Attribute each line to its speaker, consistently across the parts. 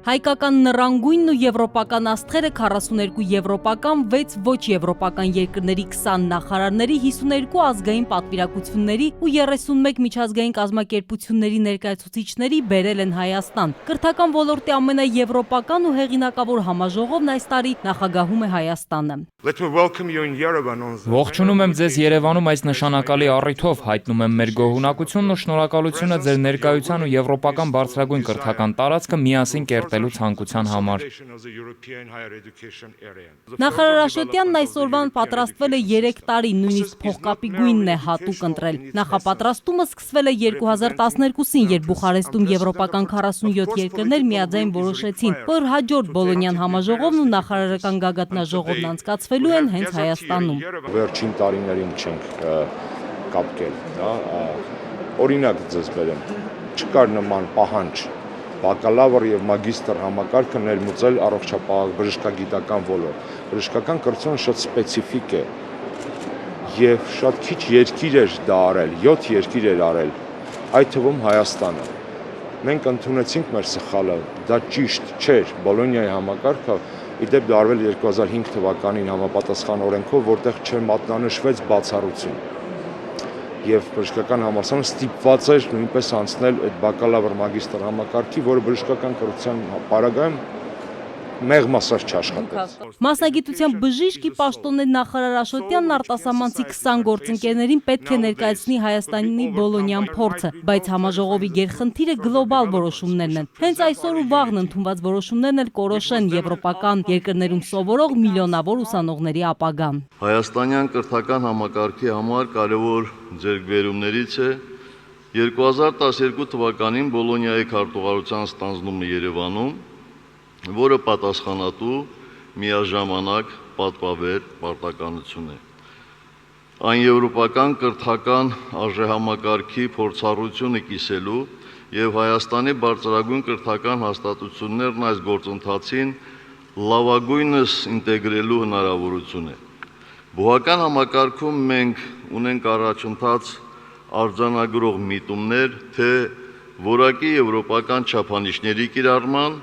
Speaker 1: Հայկական նռանգույնն ու եվրոպական աստղերը 42 եվրոպական, 6 ոչ եվրոպական երկրների 20 նախարարների, 52 ազգային պատվիրակությունների ու 31 միջազգային կազմակերպությունների ներկայացուցիչների բերել են Հայաստան։ Կրթական ոլորտի ամենաեվրոպական ու հեղինակավոր համաժողովն այս տարի նախագահում է Հայաստանը։
Speaker 2: Ողջունում եմ ձեզ Երևանում այս նշանակալի առիթով, հայտնում եմ մեր գոհունակությունն ու շնորհակալությունը ձեր ներկայության ու եվրոպական բարձրագույն կրթական տարածքը միասին կերտելու ցանկության համար։
Speaker 1: Նախարար Աշոտյանն այսօրվան պատրաստվել է 3 տարի, նույնիսկ փողկապի գույնն է հատուկ ընտրել։ Նախապատրաստումը սկսվել է 2012-ին, երբ Բուխարեստում եվրոպական 47 երկրներ միաձայն որոշեցին, որ հաջորդ Բոլոնյան համաժողովն ու նախարարական գագաթնաժողովն անցկացվելու են հենց Հայաստանում։
Speaker 3: Վերջին տարիներին չենք կապկել, օրինակ ձեզ բերեմ, չկար նման պահանջ բակալավր եւ մագիստր համակարգը ներմուծել բժշկագիտական ոլորտ։ Բժշկական կրթությունը շատ սպეციფիկ է եւ շատ քիչ երկիր էր դա արել, 7 երկիր էր արել, այդ թվում Հայաստանը։ Մենք ընդունեցինք մեր սխալը, դա ճիշտ չէր, Բոլոնիայի համակարգը իդեպ դա արվել 2005 թվականին համապատասխան օրենքով, որտեղ չմատնանշվեց բացառություն։ Եվ բժշկական համալսարանը ստիպված էր նույնպես անցնել այդ բակալավր մագիստր համակարգի, որը բժշկական կրթության պարագայում մեղմասար չաշխատեց։
Speaker 1: Մասնագիտությամբ բժիշկի պաշտոնը նախարար Աշոտյանն արտասահմանցի 20 գործընկերներին պետք է ներկայացնի Հայաստանի Բոլոնյան փորձը, բայց համաժողովի գերխնդիրը գլոբալ որոշումներն են։ Հենց այսօր ու վաղն ընդունված որոշումներն էլ կորոշեն եվրոպական երկրներում սովորող միլիոնավոր ուսանողների ապագան։
Speaker 4: Հայաստանյան կրթական համակարգի համար կարևոր ձեռքբերումներից է 2012 թվականին Բոլոնիայի քարտուղարության ստանձնումը Երևանում, որը պատասխանատու միաժամանակ պատվաբեր պարտականություն է։ Այն եվրոպական կրթական արժեհամակարգի փորձառությունը կիսելու եւ Հայաստանի բարձրագույն կրթական հաստատություններն այս գործընթացին լավագույնս ինտեգրելու հնարավորություն է։ Բուհական համակարգում մենք ունենք առաջընթաց արձանագրող միտումներ, թե որակի եվրոպական չափանիշների կիրառման,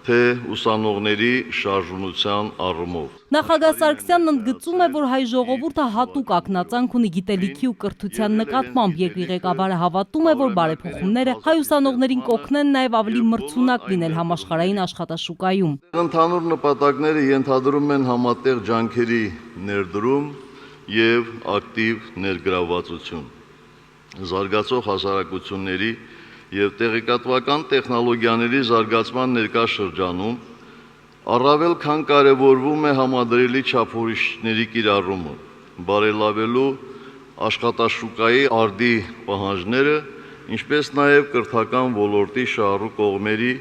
Speaker 4: թե ուսանողների շարժունության առումով։
Speaker 1: Նախագահ Սարգսյանն ընդգծում է, որ հայ ժողովուրդը հատուկ ակնածանք ունի գիտելիքի ու կրթության նկատմամբ, երկրի ղեկավարը հավատում է, որ բարեփոխումները հայ ուսանողներին կօգնեն նաև ավելի մրցունակ լինել համաշխարհային աշխատաշուկայում։
Speaker 4: Ընդհանուր նպատակները ենթադրում են համատեղ ջանքերի ներդրում եւ ակտիվ ներգրավվածություն, զարգացող հասարակությունների եւ տեղեկատվական տեխնոլոգիաների զարգացման ներկա շրջանում առավել քան կարևորվում է համադրելի չափորոշիչների կիրառումը, բարելավելու աշխատաշուկայի արդի պահանջները, ինչպես նաեւ կրթական ոլորտի շահառու կողմերի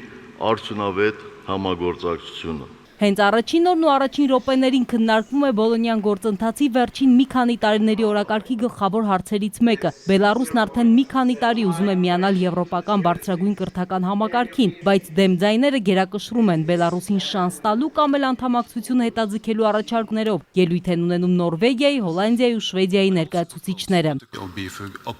Speaker 4: արդյունավետ համագործակցությունը։
Speaker 1: Հենց առաջին օրն ու առաջին րոպեներին քննարկվում է Բոլոնյան գործընթացի վերջին մի քանի տարիների օրակարգի գլխավոր հարցերից մեկը։ Բելարուսն արդեն մի քանի տարի ուզում է միանալ եվրոպական բարձրագույն կրթական համակարգին, բայց դեմ ձայները գերակշռում են Բելարուսին շանս տալու կամ էլ անդամակցությունը հետաձգելու առաջարկներով։ Ելույթ են ունենում Նորվեգիայի, Հոլանդիայի ու Շվեդիայի ներկայացուցիչները։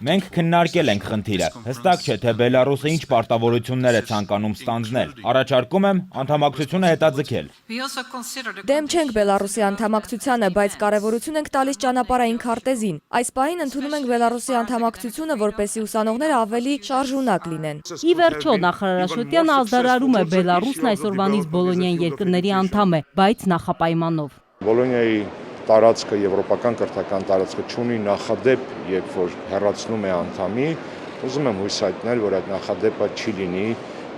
Speaker 5: Մենք քննարկել ենք խնդիրը։ Հստակ չէ, թե Բելարուսը ինչ պարտավորություններ է ցանկանում ստանձնել։ Առաջարկում եմ անդամակցությունը հետաձգել։
Speaker 6: Դեմ չենք Բելարուսի անդամակցությանը, բայց կարևորություն ենք տալիս ճանապարհային քարտեզին։ Այս պահին ընդունում ենք Բելարուսի անդամակցությունը, որպեսզի ուսանողները ավելի շարժունակ լինեն։
Speaker 1: Ի վերջո, նախարար Աշոտյանը ազդարարում է Բելարուսն այսօրվանից Բոլոնյան երկրների անդամ է, բայց նախապայմանով։
Speaker 3: Բոլոնիայի տարածքը եվրոպական կրթական տարածքը չունի նախադեպ, երբ որ հեռացնում է անդամի, ուզում եմ հույս հայտնել, որ այդ նախադեպը չի լինի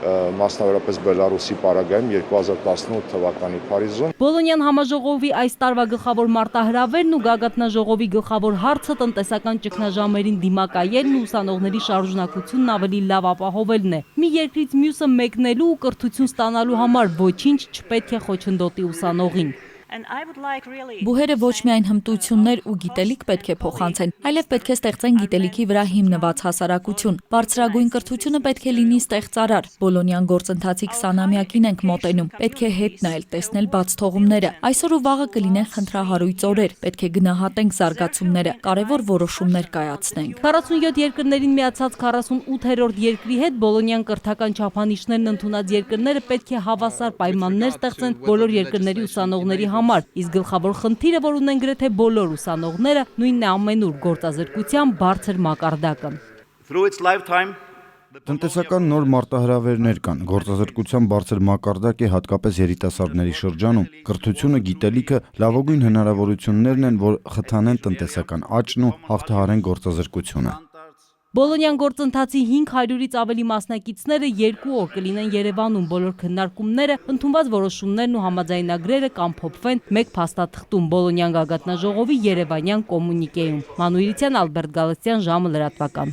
Speaker 3: մասնավորապես Բելարուսի պարագայում 2018 թվականի Փարիզում։
Speaker 1: Բոլոնյան համաժողովի այս տարվա գլխավոր մարտահրավերն ու գագաթնաժողովի գլխավոր հարցը տնտեսական ճգնաժամերին դիմակայելն ու ուսանողների շարժունակությունն ավելի լավ ապահովելն է։ Մի երկրից մյուսը մեկնելու ու կրթություն ստանալու համար ոչինչ չպետք է խոչընդոտի ուսանողին։
Speaker 7: Բուհերը ոչ միայն հմտություններ ու գիտելիք պետք է փոխանցեն, այլև պետք է ստեղծեն գիտելիքի վրա հիմնված հասարակություն։ Բարձրագույն կրթությունը պետք է լինի ստեղծարար։ Բոլոնյան գործընթացի 20-ամյակին ենք մոտենում։ Պետք է հետ նայել, տեսնել բաց թողումները։ Այսօր ու վաղը կլինեն խնդրահարույց օրեր։ Պետք է գնահատենք զարգացումները, կարևոր որոշումներ կայացնենք։
Speaker 1: 47 երկրներին միացած 48-րդ երկրի հետ Բոլոնյան կրթական չափանիշներն ընդունած երկրները պետք է հավասար պայմաններ ստեղծեն բոլոր երկրների ուսանողների համար, իսկ գլխավոր խնդիրը, որ ունեն գրեթե բոլոր ուսանողները, նույնն է ամենուր գործազրկության բարձր մակարդակը։
Speaker 8: Տնտեսական նոր մարտահրավերներ կան, գործազրկության բարձր մակարդակ է հատկապես երիտասարդների շրջանում, կրթությունը, գիտելիքը լավագույն հնարավորություններն են, որ խթանեն տնտեսական աճն ու հաղթահարեն գործազրկությունը։
Speaker 1: Բոլոնյան գործընթացի 500-ից ավելի մասնակիցները 2 օր կլինեն Երևանում, բոլոր քննարկումները, ընդունված որոշումներն ու համաձայնագրերը կամփոփվեն մեկ փաստաթղթում Բոլոնյան գագաթնաժողովի երևանյան կոմունիկեում։ Մանուիրցյան, Ալբերտ Գալստյան, ժամը լրատվական։